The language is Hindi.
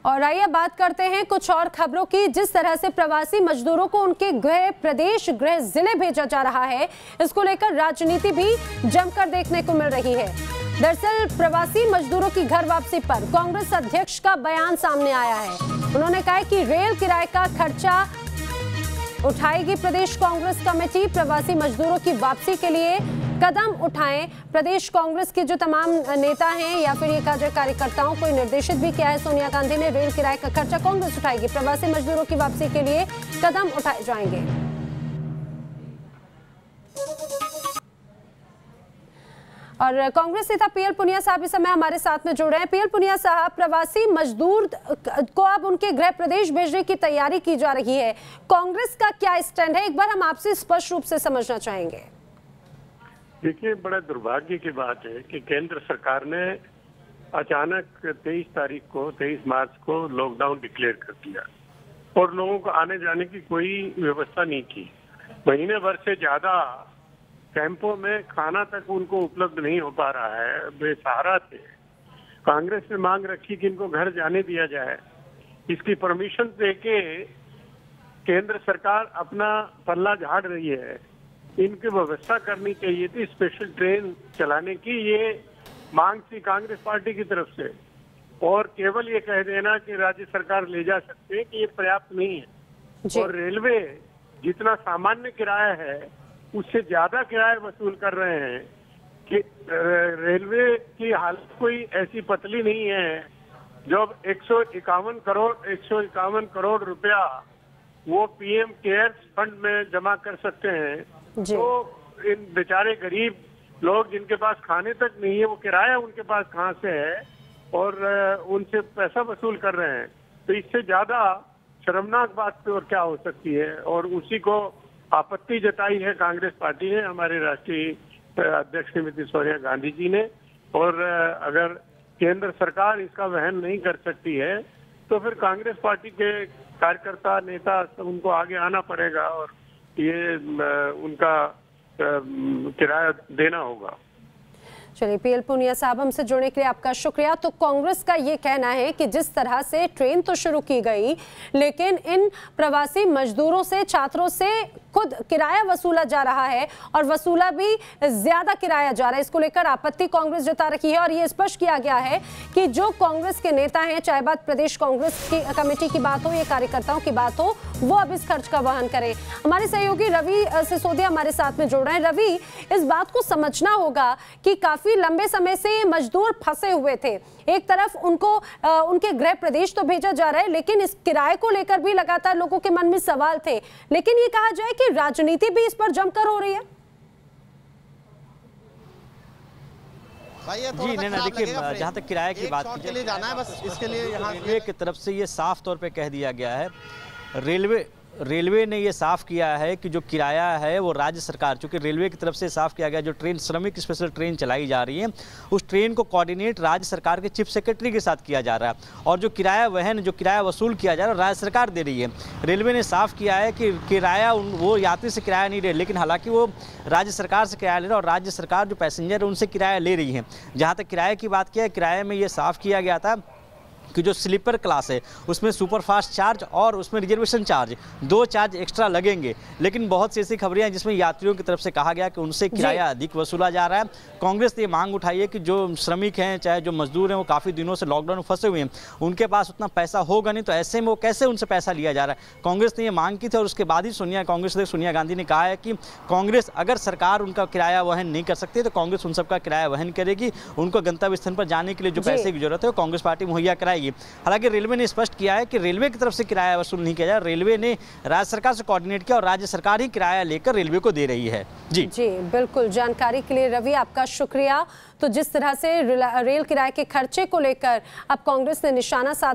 और आइए बात करते हैं कुछ और खबरों की। जिस तरह से प्रवासी मजदूरों को उनके गृह प्रदेश, गृह जिले भेजा जा रहा है, इसको लेकर राजनीति भी जमकर देखने को मिल रही है। दरअसल प्रवासी मजदूरों की घर वापसी पर कांग्रेस अध्यक्ष का बयान सामने आया है। उन्होंने कहा कि रेल किराए का खर्चा उठाएगी प्रदेश कांग्रेस कमेटी। प्रवासी मजदूरों की वापसी के लिए कदम उठाएं। प्रदेश कांग्रेस के जो तमाम नेता हैं या फिर ये कार्यकर्ताओं को निर्देशित भी किया है सोनिया गांधी ने। रेल किराए का खर्चा कांग्रेस उठाएगी, प्रवासी मजदूरों की वापसी के लिए कदम उठाए जाएंगे। और कांग्रेस नेता पीएल पुनिया साहब इस समय हमारे साथ में जुड़ रहे हैं। पीएल पुनिया साहब, प्रवासी मजदूर को अब उनके गृह प्रदेश भेजने की तैयारी की जा रही है, कांग्रेस का क्या स्टैंड है, एक बार हम आपसे स्पष्ट रूप से समझना चाहेंगे। देखिए, बड़ा दुर्भाग्य की बात है कि केंद्र सरकार ने अचानक 23 मार्च को लॉकडाउन डिक्लेयर कर दिया और लोगों को आने जाने की कोई व्यवस्था नहीं की। महीने भर से ज्यादा कैंपों में खाना तक उनको उपलब्ध नहीं हो पा रहा है, बेसहारा थे। कांग्रेस ने मांग रखी कि इनको घर जाने दिया जाए। इसकी परमिशन देके केंद्र सरकार अपना पल्ला झाड़ रही है। इनकी व्यवस्था करनी चाहिए थी, स्पेशल ट्रेन चलाने की। ये मांग थी कांग्रेस पार्टी की तरफ से, और केवल ये कह देना कि राज्य सरकार ले जा सकते हैं कि ये पर्याप्त नहीं है। और रेलवे जितना सामान्य किराया है उससे ज्यादा किराया वसूल कर रहे हैं कि रेलवे की हालत कोई ऐसी पतली नहीं है। जब 151 करोड़ रुपया वो पीएम केयर्स फंड में जमा कर सकते हैं, तो इन बेचारे गरीब लोग जिनके पास खाने तक नहीं है, वो किराया उनके पास कहाँ से है, और उनसे पैसा वसूल कर रहे हैं। तो इससे ज्यादा शर्मनाक बात तो और क्या हो सकती है। और उसी को आपत्ति जताई है कांग्रेस पार्टी ने, हमारे राष्ट्रीय अध्यक्ष श्रीमती सोनिया गांधी जी ने। और अगर केंद्र सरकार इसका वहन नहीं कर सकती है तो फिर कांग्रेस पार्टी के कार्यकर्ता, नेता, उनको आगे आना पड़ेगा और ये उनका किराया देना होगा। चलिए, पीएल पुनिया साहब, हमसे जुड़ने के लिए आपका शुक्रिया। तो कांग्रेस का ये कहना है कि जिस तरह से ट्रेन तो शुरू की गई, लेकिन इन प्रवासी मजदूरों से, छात्रों से खुद किराया वसूला जा रहा है और वसूला भी ज्यादा किराया जा रहा है। इसको लेकर आपत्ति कांग्रेस जता रही है और ये स्पष्ट किया गया है कि जो कांग्रेस के नेता हैं, चाहे बात प्रदेश कांग्रेस की कमेटी की बात हो या कार्यकर्ताओं की बात हो, वो अब इस खर्च का वहन करें। हमारे सहयोगी रवि सिसोदिया हमारे साथ में जुड़ रहे हैं। रवि, इस बात को समझना होगा कि काफी लंबे समय से ये मजदूर फंसे हुए थे। एक तरफ उनको उनके गृह प्रदेश तो भेजा जा रहा है, लेकिन इस किराए को लेकर भी लगातार लोगों के मन में सवाल थे। लेकिन ये कहा जाए कि राजनीति भी इस पर जमकर हो रही है। जी नहीं, देखिए, जहाँ तक किराए की बात के लिए जाना है, बस इसके लिए यहाँ रेलवे की तरफ से ये साफ तौर पे कह दिया गया है। रेलवे ने ये साफ किया है कि जो किराया है वो राज्य सरकार, चूंकि रेलवे की तरफ से साफ किया गया, जो ट्रेन, श्रमिक स्पेशल ट्रेन चलाई जा रही है, उस ट्रेन को कोऑर्डिनेट राज्य सरकार के चीफ सेक्रेटरी के साथ किया जा रहा है। और जो किराया वहन, जो किराया वसूल किया जा रहा है, राज्य सरकार दे रही है। रेलवे ने साफ किया है कि किराया वो यात्री से किराया नहीं ले, लेकिन हालांकि वो राज्य सरकार से किराया ले रहा है और राज्य सरकार जो पैसेंजर है उनसे किराया ले रही है। जहाँ तक किराए की बात किया है, किराए में ये साफ किया गया था कि जो स्लीपर क्लास है उसमें सुपरफास्ट चार्ज और उसमें रिजर्वेशन चार्ज, 2 चार्ज एक्स्ट्रा लगेंगे। लेकिन बहुत सी ऐसी खबरें हैं जिसमें यात्रियों की तरफ से कहा गया कि उनसे किराया अधिक वसूला जा रहा है। कांग्रेस ने मांग उठाई है कि जो श्रमिक हैं, चाहे जो मजदूर हैं, वो काफ़ी दिनों से लॉकडाउन में फंसे हुए हैं, उनके पास उतना पैसा होगा नहीं, तो ऐसे में वो कैसे उनसे पैसा लिया जा रहा है। कांग्रेस ने ये मांग की थी और उसके बाद ही कांग्रेस अध्यक्ष सोनिया गांधी ने कहा है कि कांग्रेस, अगर सरकार उनका किराया वहन नहीं कर सकती तो कांग्रेस उन सबका किराया वहन करेगी। उनको गंतव्य स्थान पर जाने के लिए जो पैसे की जरूरत है वो कांग्रेस पार्टी मुहैया कराएगी। हालांकि रेलवे ने स्पष्ट किया है कि रेलवे की तरफ से किराया वसूल नहीं किया जा रहा। रेलवे ने राज्य सरकार से कोऑर्डिनेट किया और राज्य सरकार ही किराया लेकर रेलवे को दे रही है। जी बिल्कुल, जानकारी के लिए रवि आपका शुक्रिया। तो जिस तरह से रेल किराए के खर्चे को लेकर अब कांग्रेस ने निशाना साधा